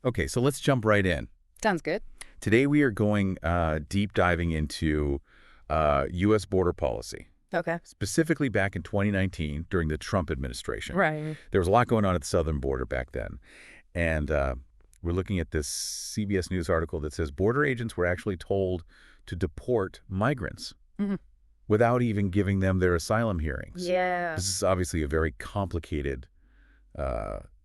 Okay, so let's jump right in. Sounds good. Today we are going deep diving into U.S. border policy, Okay. specifically back in 2019 during the Trump administration. Right. There was a lot going on at the southern border back then. And we're looking at this CBS News article that says border agents were actually told to deport migrants Hmm. without even giving them their asylum hearings. Yeah. This is obviously a very complicated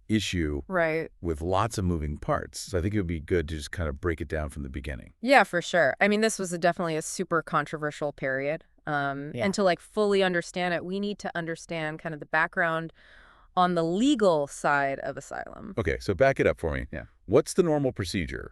issue Right. with lots of moving parts. So I think it would be good to just kind of break it down from the beginning. Yeah, for sure. I mean, this was definitely a super controversial period. Yeah. And to fully understand it, we need to understand kind of the background on the legal side of asylum. Okay, so back it up for me. Yeah. What's the normal procedure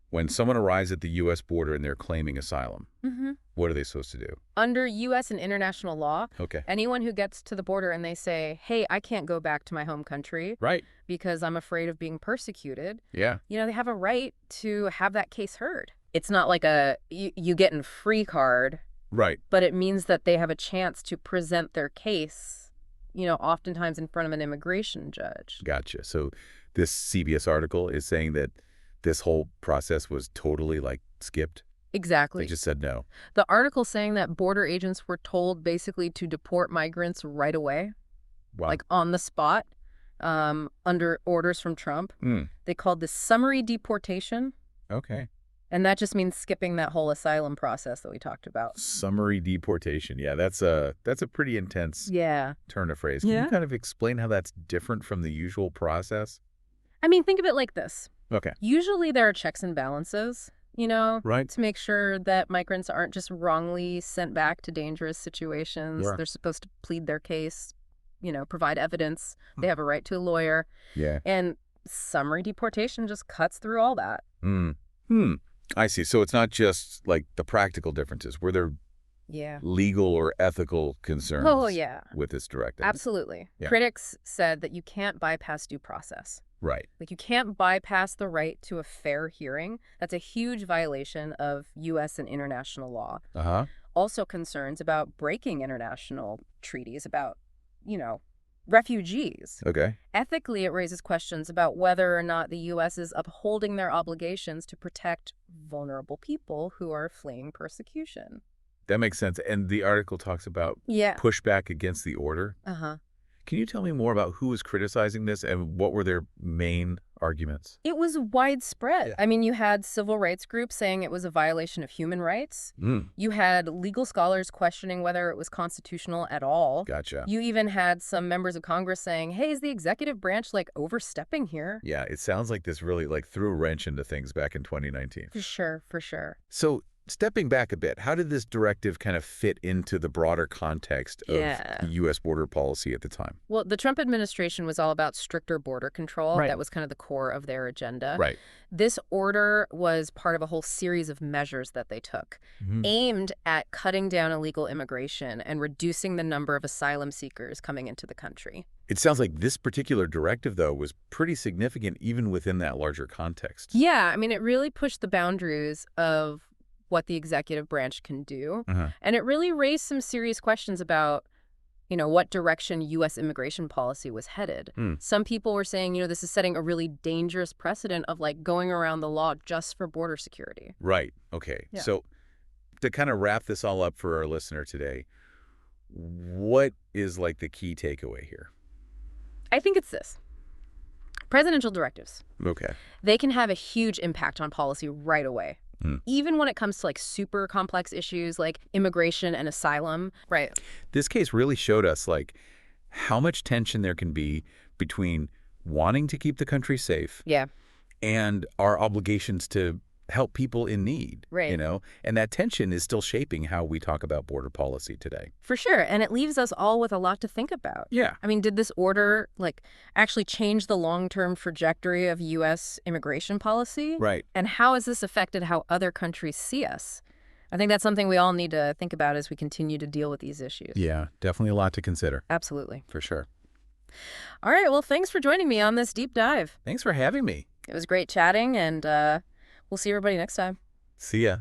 when someone arrives at the U.S. border and they're claiming asylum? Hmm. What are they supposed to do? Under U.S. and international law, Okay. anyone who gets to the border and they say, hey, I can't go back to my home country Right. because I'm afraid of being persecuted, Yeah. they have a right to have that case heard. It's not like you get in free card, Right. but it means that they have a chance to present their case, oftentimes in front of an immigration judge. Gotcha. So this CBS article is saying that this whole process was totally skipped. Exactly. They just said no. The article saying that border agents were told basically to deport migrants right away, Wow. on the spot, under orders from Trump. They called this summary deportation. Okay. And that just means skipping that whole asylum process that we talked about. Summary deportation. Yeah, that's a pretty intense turn of phrase. Can you kind of explain how that's different from the usual process? I mean, think of it like this. Okay. Usually there are checks and balances, Right. to make sure that migrants aren't just wrongly sent back to dangerous situations. Sure. They're supposed to plead their case, provide evidence. They have a right to a lawyer. Yeah. And summary deportation just cuts through all that. I see. So it's not just the practical differences. Were there legal or ethical concerns Oh, yeah. with this directive? Absolutely. Yeah. Critics said that you can't bypass due process. Right. You can't bypass the right to a fair hearing. That's a huge violation of U.S. and international law. Uh-huh. Also concerns about breaking international treaties about, refugees. Okay. Ethically, it raises questions about whether or not the U.S. is upholding their obligations to protect vulnerable people who are fleeing persecution. That makes sense. And the article talks about pushback against the order. Uh-huh. Can you tell me more about who was criticizing this and what were their main arguments? It was widespread. Yeah. I mean, you had civil rights groups saying it was a violation of human rights. You had legal scholars questioning whether it was constitutional at all. Gotcha. You even had some members of Congress saying, hey, is the executive branch overstepping here? Yeah, it sounds like this really threw a wrench into things back in 2019. For sure, for sure. So stepping back a bit, how did this directive kind of fit into the broader context of the U.S. border policy at the time? Well, the Trump administration was all about stricter border control. Right. That was kind of the core of their agenda. Right. This order was part of a whole series of measures that they took aimed at cutting down illegal immigration and reducing the number of asylum seekers coming into the country. It sounds like this particular directive, though, was pretty significant even within that larger context. Yeah, I mean, it really pushed the boundaries of what the executive branch can do. And it really raised some serious questions about, what direction U.S. immigration policy was headed. Some people were saying, this is setting a really dangerous precedent of going around the law just for border security. Right. Okay. Yeah. So to kind of wrap this all up for our listener today, what is the key takeaway here? I think it's this. Presidential directives. Okay. They can have a huge impact on policy right away. Even when it comes to super complex issues like immigration and asylum. Right. This case really showed us how much tension there can be between wanting to keep the country safe and our obligations to help people in need. Right. And that tension is still shaping how we talk about border policy today. For sure. And it leaves us all with a lot to think about. Yeah. I mean, did this order actually change the long-term trajectory of U.S. immigration policy? Right. And how has this affected how other countries see us? I think that's something we all need to think about as we continue to deal with these issues. Yeah, definitely a lot to consider. Absolutely. For sure. All right. Well, thanks for joining me on this deep dive. Thanks for having me. It was great chatting, and we'll see everybody next time. See ya.